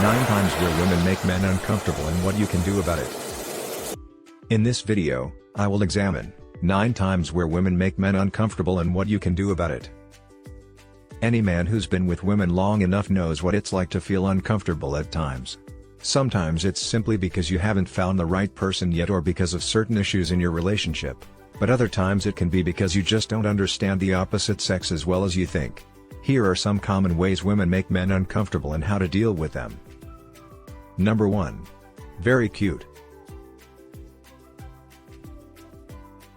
9 times where women make men uncomfortable and what you can do about it. In this video, I will examine 9 times where women make men uncomfortable and what you can do about it. Any man who's been with women long enough knows what it's like to feel uncomfortable at times. Sometimes it's simply because you haven't found the right person yet or because of certain issues in your relationship, but other times it can be because you just don't understand the opposite sex as well as you think. Here are some common ways women make men uncomfortable and how to deal with them. Number 1. Very cute.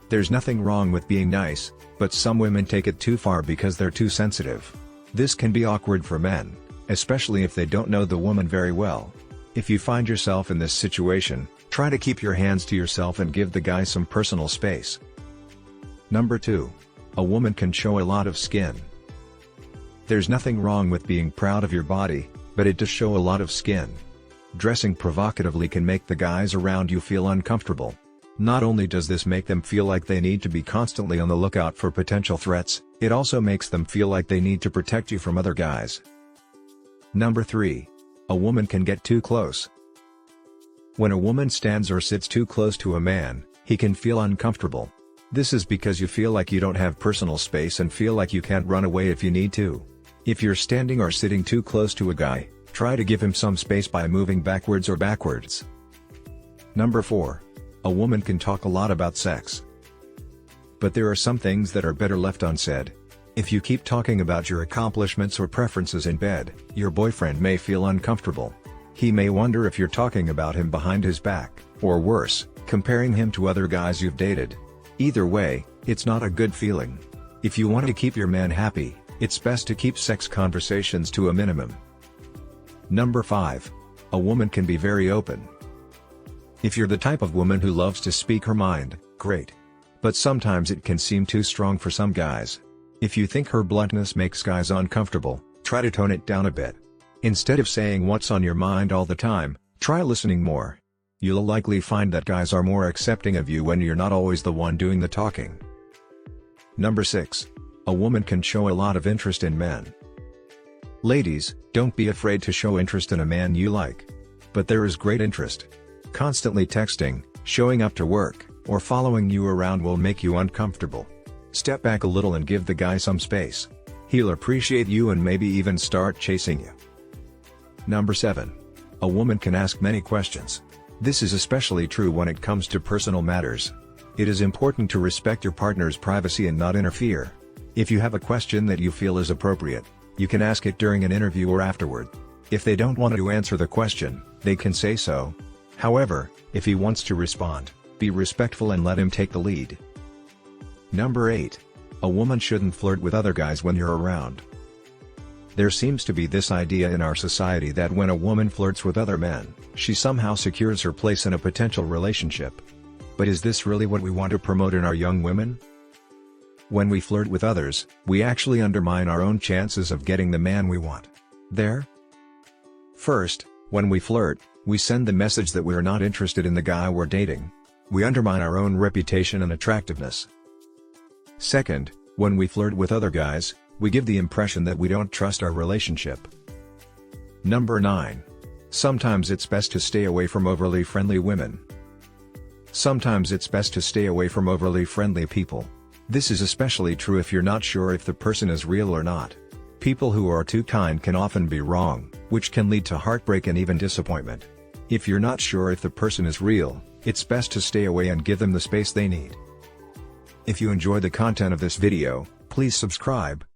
There's nothing wrong with being nice, but some women take it too far because they're too sensitive. This can be awkward for men, especially if they don't know the woman very well. If you find yourself in this situation, try to keep your hands to yourself and give the guy some personal space. Number 2. A woman can show a lot of skin. There's nothing wrong with being proud of your body, but it does show a lot of skin. Dressing provocatively can make the guys around you feel uncomfortable. Not only does this make them feel like they need to be constantly on the lookout for potential threats, it also makes them feel like they need to protect you from other guys. Number 3. A woman can get too close. When a woman stands or sits too close to a man, he can feel uncomfortable. This is because you feel like you don't have personal space and feel like you can't run away if you need to. If you're standing or sitting too close to a guy, try to give him some space by moving backwards or backwards. Number 4. A woman can talk a lot about sex. But there are some things that are better left unsaid. If you keep talking about your accomplishments or preferences in bed, your boyfriend may feel uncomfortable. He may wonder if you're talking about him behind his back, or worse, comparing him to other guys you've dated. Either way, it's not a good feeling. If you want to keep your man happy, it's best to keep sex conversations to a minimum. Number 5. A woman can be very open. If you're the type of woman who loves to speak her mind, great. But sometimes it can seem too strong for some guys. If you think her bluntness makes guys uncomfortable, try to tone it down a bit. Instead of saying what's on your mind all the time, try listening more. You'll likely find that guys are more accepting of you when you're not always the one doing the talking. Number 6. A woman can show a lot of interest in men. Ladies, don't be afraid to show interest in a man you like. But there is great interest. Constantly texting, showing up to work, or following you around will make you uncomfortable. Step back a little and give the guy some space. He'll appreciate you and maybe even start chasing you. Number 7. A woman can ask many questions. This is especially true when it comes to personal matters. It is important to respect your partner's privacy and not interfere. If you have a question that you feel is appropriate, you can ask it during an interview or afterward. If they don't want to answer the question, they can say so. However, if he wants to respond, be respectful and let him take the lead. Number 8. A woman shouldn't flirt with other guys when you're around. There seems to be this idea in our society that when a woman flirts with other men, she somehow secures her place in a potential relationship. But is this really what we want to promote in our young women? When we flirt with others, we actually undermine our own chances of getting the man we want. First, when we flirt, we send the message that we're not interested in the guy we're dating. We undermine our own reputation and attractiveness. Second, when we flirt with other guys, we give the impression that we don't trust our relationship. Number 9. Sometimes it's best to stay away from overly friendly women. Sometimes it's best to stay away from overly friendly people. This is especially true if you're not sure if the person is real or not. People who are too kind can often be wrong, which can lead to heartbreak and even disappointment. If you're not sure if the person is real, it's best to stay away and give them the space they need. If you enjoy the content of this video, please subscribe,